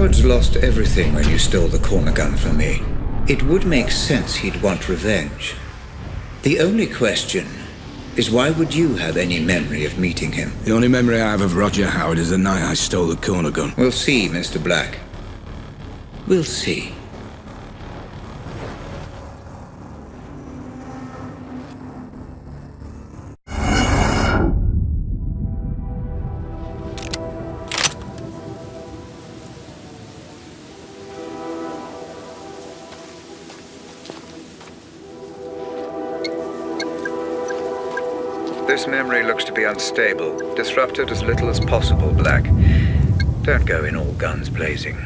Howard's lost everything when you stole the corner gun from me. It would make sense he'd want revenge. The only question is, why would you have any memory of meeting him? The only memory I have of Roger Howard is the night I stole the corner gun. We'll see, Mr. Black. We'll see. This memory looks to be unstable. Disrupt it as little as possible, Black. Don't go in all guns blazing.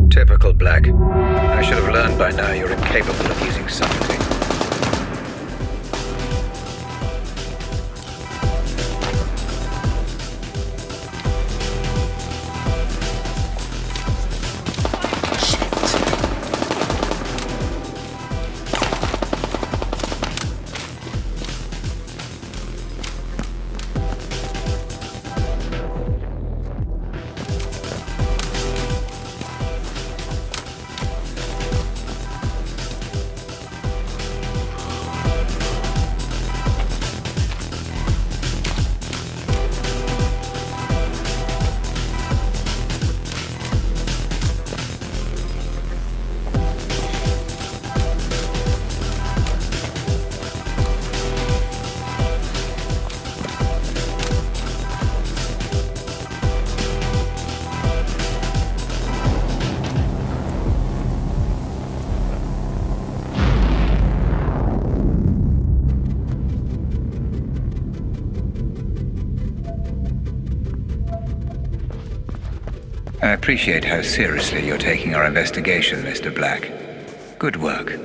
Typical Black. I should have learned by now you're incapable of using something. I appreciate how seriously you're taking our investigation, Mr. Black. Good work.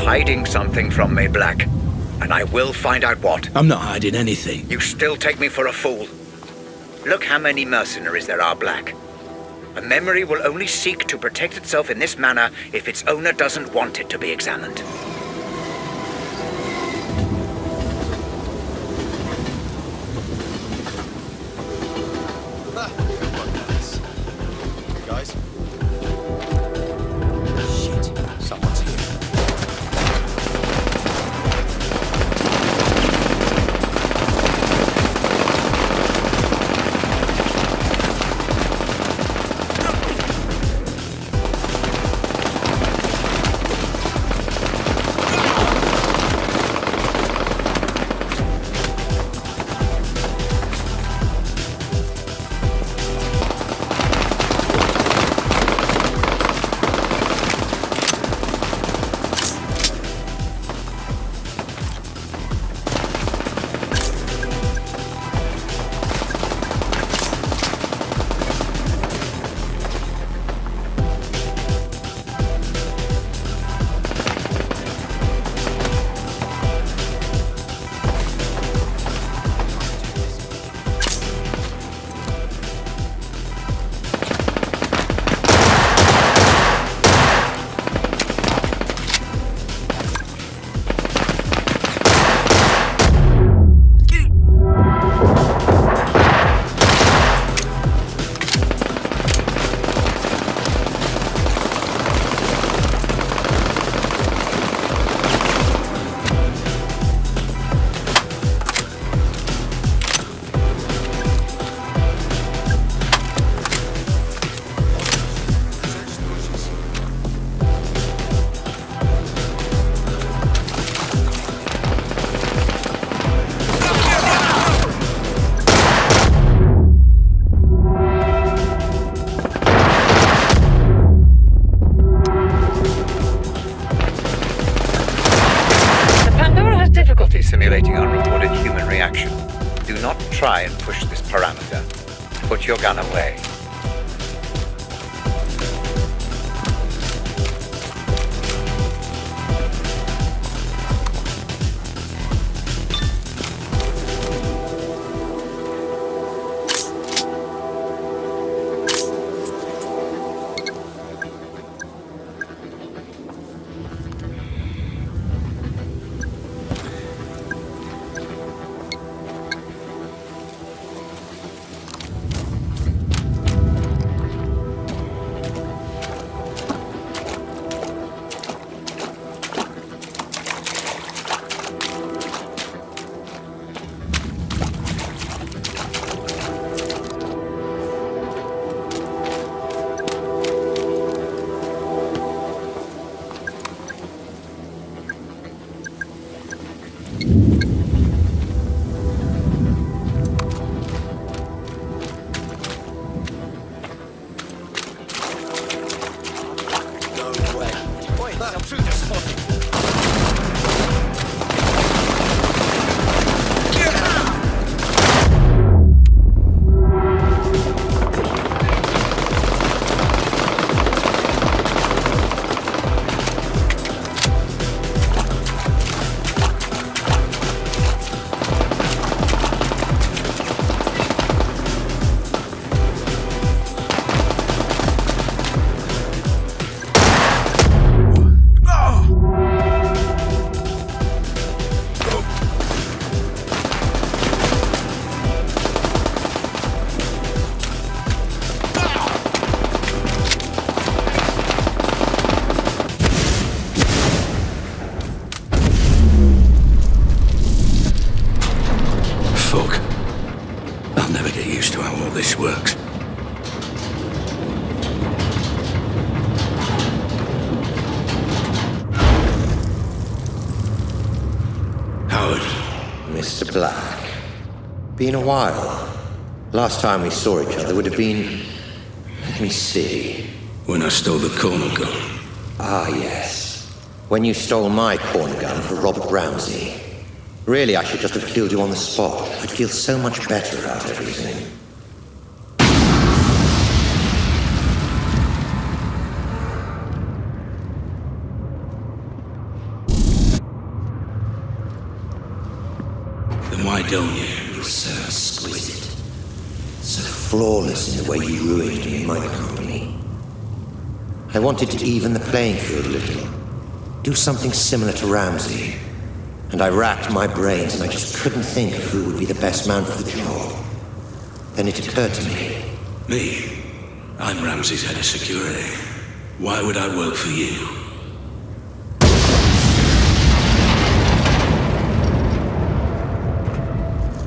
hiding something from me, Black. And I will find out what. I'm not hiding anything. You still take me for a fool. Look how many mercenaries there are, Black. A memory will only seek to protect itself in this manner if its owner doesn't want it to be examined. Guys? Shit, someone's here. Simulating unrecorded human reaction. Do not try and push this parameter. Put your gun away. Works. Howard. Mr. Black. Been a while. Last time we saw each other would have been... Let me see. When I stole the corner gun. Ah, yes. When you stole my corner gun for Robert Ramsey. Really, I should just have killed you on the spot. I'd feel so much better about everything. don't you? You're so exquisite. So flawless in the way you ruined me in my company. I wanted to even the playing field a little. Do something similar to Ramsey. And I racked my brains and I just couldn't think of who would be the best man for the job. Then it occurred to me. Me? I'm Ramsey's head of security. Why would I work for you?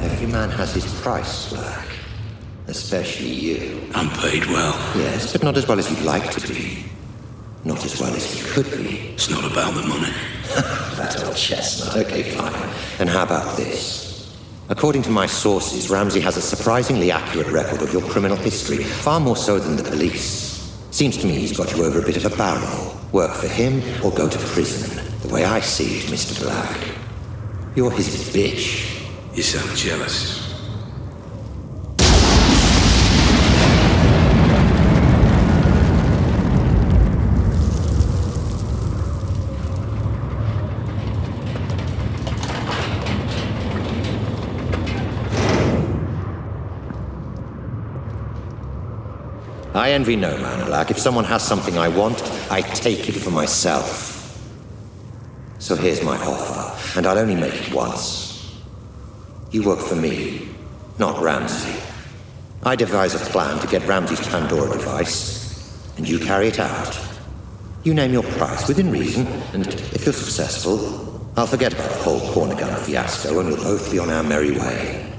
Every man has his price, Black. Especially you. I'm paid well. Yes, but not as well as you'd like to be. Not as well as you could be. It's not about the money. That old chestnut. Okay, fine. Then how about this? According to my sources, Ramsey has a surprisingly accurate record of your criminal history, far more so than the police. Seems to me he's got you over a bit of a barrel. Work for him or go to prison. The way I see it, Mr. Black. You're his bitch. You sound jealous. I envy no man, Black. If someone has something I want, I take it for myself. So here's my offer, and I'll only make it once. You work for me, not Ramsey. I devise a plan to get Ramsey's Pandora device, and you carry it out. You name your price within reason, and if you're successful, I'll forget about the whole corner gun fiasco, and we'll both be on our merry way.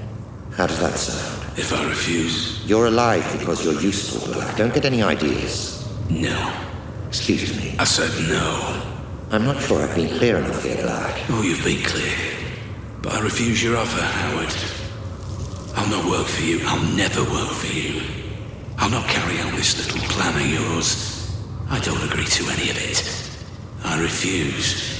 How does that sound? If I refuse? You're alive because you're useful, Black. Don't get any ideas. No. Excuse me. I said no. I'm not sure I've been clear enough here, Black. Oh, you've been clear. But I refuse your offer, Howard. I'll not work for you. I'll never work for you. I'll not carry out this little plan of yours. I don't agree to any of it. I refuse.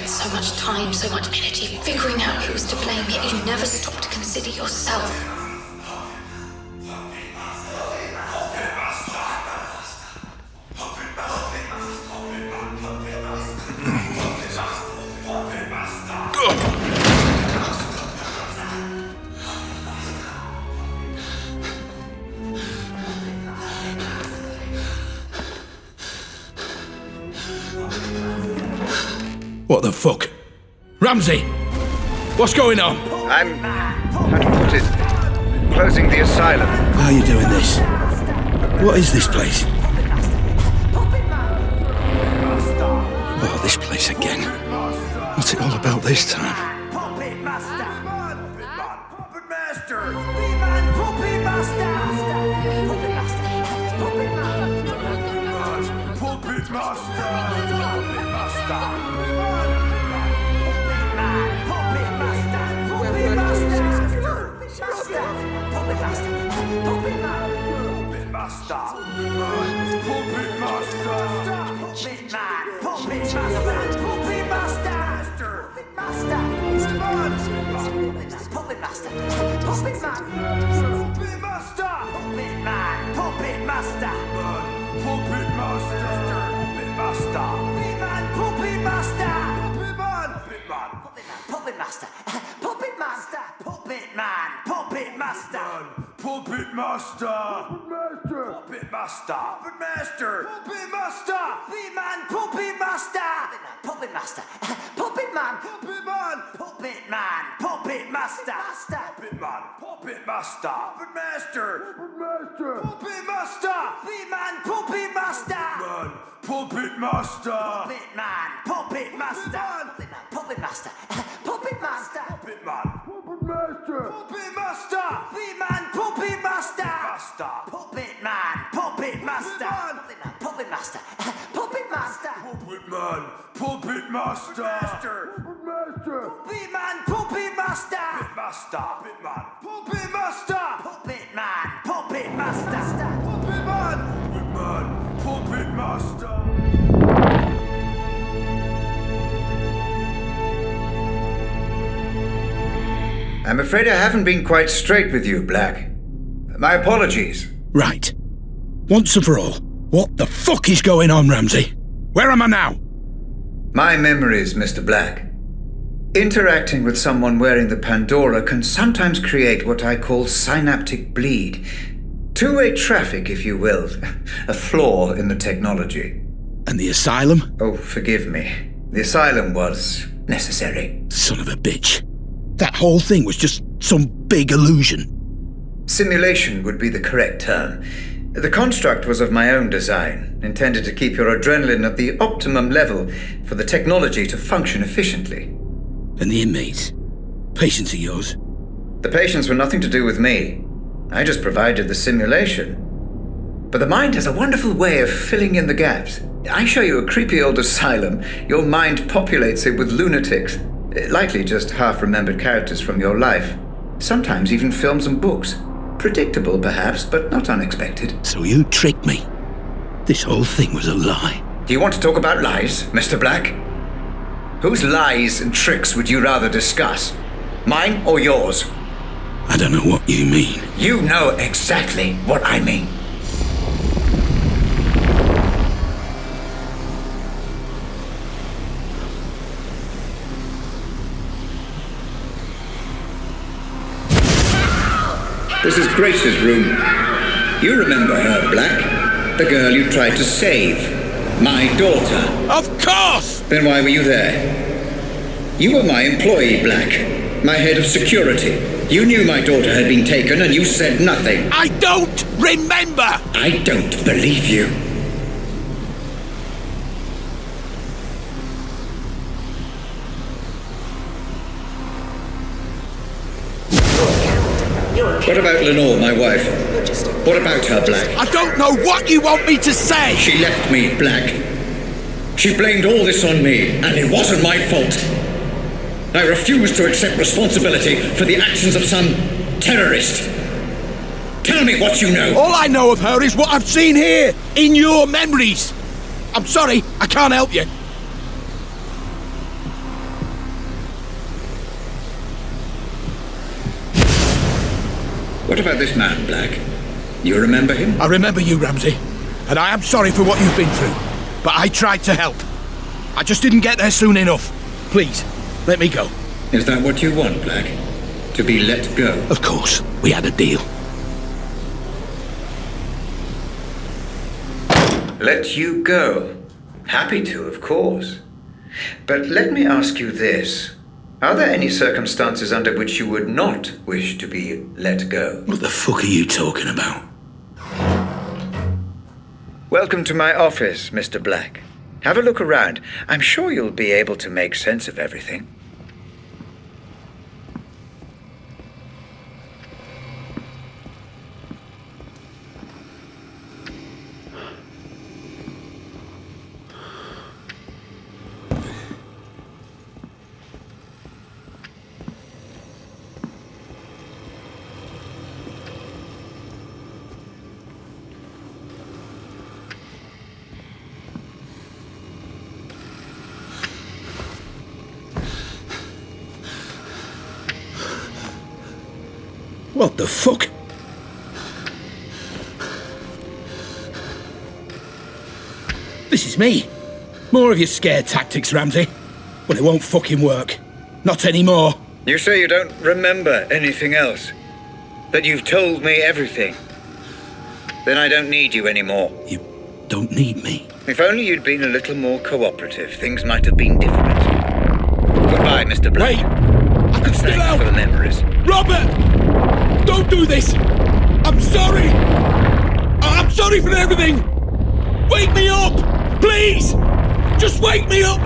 So much time, so much energy figuring out who was to blame, yet you never stop to consider yourself. What the fuck? Ramsey! What's going on? I'm, how to put it, closing the asylum. Why are you doing this? What is this place? Oh, this place again. What's it all about this time? Puppet Puppet master! Puppet man! Puppet master! Puppet master! Puppet master! Puppet man! Puppet master! Puppet man! Puppet man! Puppet master! Puppet master! Puppet man! Puppet master! Puppet master! Puppet master! Puppet master! Puppet master! Puppet man! Puppet master! Puppet master! Puppet man! Puppet man! Puppet man! Puppet master! Puppet man! Puppet master! Puppet master! Puppet master! Puppet man! Puppet master! Puppet master! Puppet man! Puppet master! Puppet master! Puppet master! Puppet man! Puppet master! Puppet master! Puppet man! Puppet master! Puppet man! Puppet master! Puppet master! Puppet master! Puppet man! Puppet master! Puppet man! Puppet master! Puppet man! Puppet master! Puppet man! Puppet master! Puppet man! Puppet master! I'm afraid I haven't been quite straight with you, Black. My apologies. Right. Once and for all, what the fuck is going on, Ramsey? Where am I now? My memories, Mr. Black. Interacting with someone wearing the Pandora can sometimes create what I call synaptic bleed. Two-way traffic, if you will. A flaw in the technology. And the asylum? Oh, forgive me. The asylum was necessary. Son of a bitch. That whole thing was just some big illusion. Simulation would be the correct term. The construct was of my own design, intended to keep your adrenaline at the optimum level for the technology to function efficiently. And the inmates? Patients of yours? The patients were nothing to do with me. I just provided the simulation. But the mind has a wonderful way of filling in the gaps. I show you a creepy old asylum, your mind populates it with lunatics, likely just half-remembered characters from your life. Sometimes even films and books. Predictable, perhaps, but not unexpected. So you tricked me. This whole thing was a lie. Do you want to talk about lies, Mr. Black? Whose lies and tricks would you rather discuss? Mine or yours? I don't know what you mean. You know exactly what I mean. This is Grace's room. You remember her, Black? The girl you tried to save. My daughter. Of course! Then why were you there? You were my employee, Black. My head of security. You knew my daughter had been taken and you said nothing. I don't remember! I don't believe you. What about Lenore, my wife? What about her, Black? I don't know what you want me to say! She left me, Black. She blamed all this on me, and it wasn't my fault. I refuse to accept responsibility for the actions of some terrorist. Tell me what you know. All I know of her is what I've seen here, in your memories. I'm sorry, I can't help you. What about this man, Black? You remember him? I remember you, Ramsey, and I am sorry for what you've been through, but I tried to help. I just didn't get there soon enough. Please, let me go. Is that what you want, Black? To be let go? Of course, we had a deal. Let you go? Happy to, of course. But let me ask you this. Are there any circumstances under which you would not wish to be let go? What the fuck are you talking about? Welcome to my office, Mr. Black. Have a look around. I'm sure you'll be able to make sense of everything. What the fuck? This is me. More of your scare tactics, Ramsey. But it won't fucking work. Not anymore. You say you don't remember anything else? That you've told me everything? Then I don't need you anymore. You don't need me. If only you'd been a little more cooperative, things might have been different. Goodbye, Mr. Black. Wait! I can still Thanks help! for the memories. Robert! Don't do this! I'm sorry! I'm sorry for everything! Wake me up! Please! Just wake me up!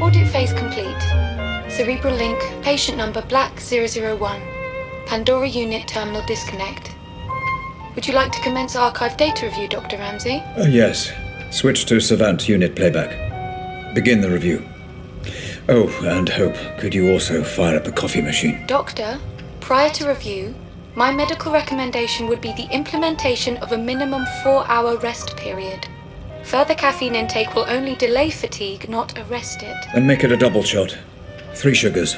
Audit phase complete. Cerebral link, patient number Black 001. Pandora unit terminal disconnect. Would you like to commence archive data review, Dr. Ramsey? Yes. Switch to Savant unit playback. Begin the review. Oh, and Hope, could you also fire up a coffee machine? Doctor, prior to review, my medical recommendation would be the implementation of a minimum 4-hour rest period. Further caffeine intake will only delay fatigue, not arrest it. Then make it a double shot. 3 sugars.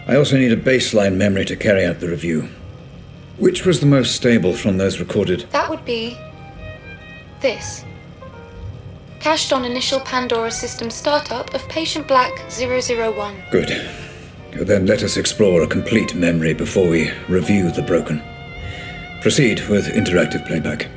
I also need a baseline memory to carry out the review. Which was the most stable from those recorded? That would be this. Cached on initial Pandora system startup of patient Black 001. Good. Then let us explore a complete memory before we review the broken. Proceed with interactive playback.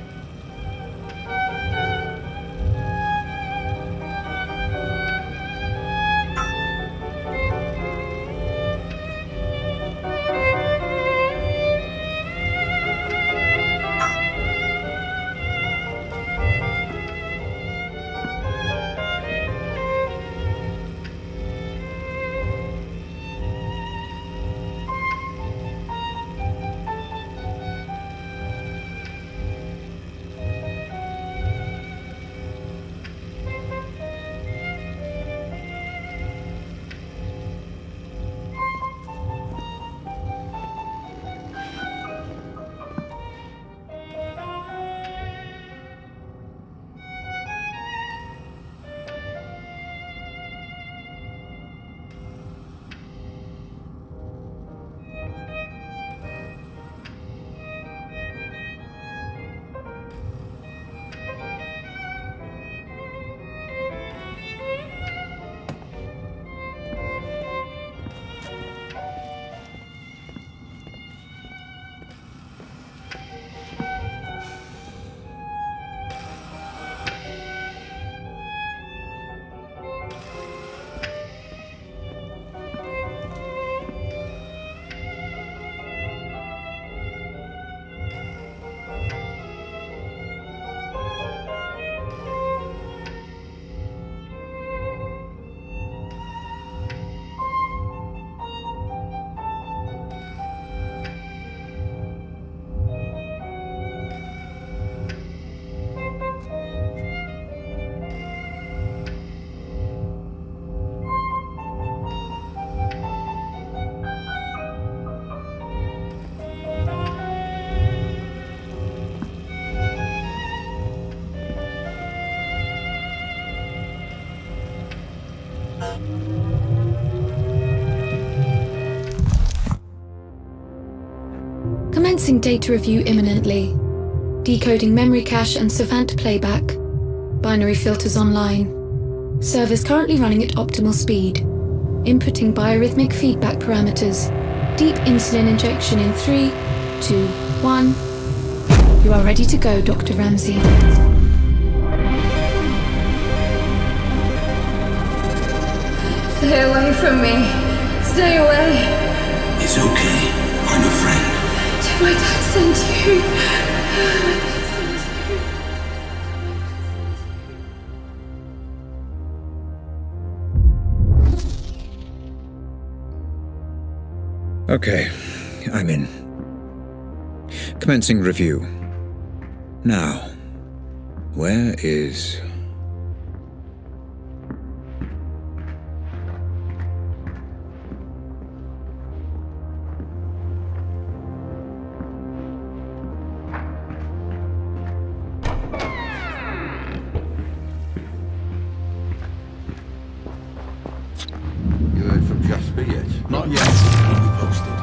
Commencing data review imminently. Decoding memory cache and Savant playback. Binary filters online. Servers currently running at optimal speed. Inputting biorhythmic feedback parameters. Deep insulin injection in 3, 2, 1. You are ready to go, Dr. Ramsey. Stay away from me. Stay away. It's okay. I'm a friend. Did my dad send you? Okay, I'm in. Commencing review. Now, where is... You heard from Jasper yet? Not yet. Keep me posted.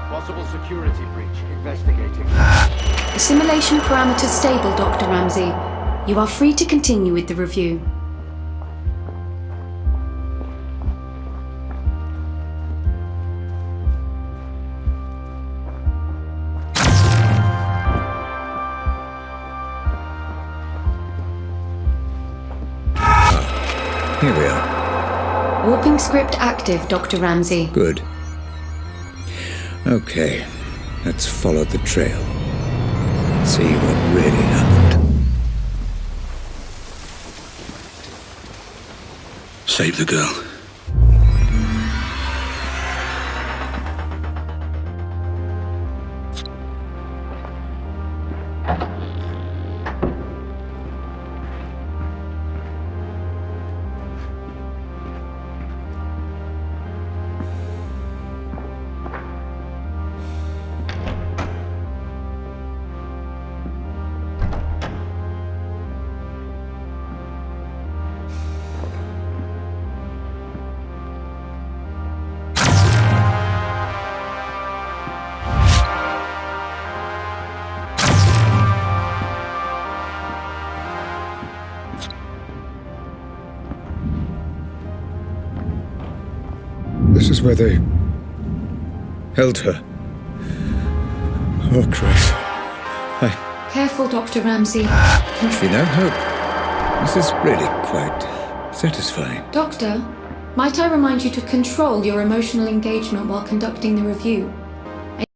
Possible security breach. Investigating. Assimilation parameters stable, Dr. Ramsey. You are free to continue with the review. Here we are. Warping script active, Dr. Ramsey. Good. Okay, let's follow the trail. See what really happened. Save the girl. This is where they held her. Oh, Christ. Careful, Dr. Ramsey. You know, Hope, this is really quite satisfying. Doctor, might I remind you to control your emotional engagement while conducting the review?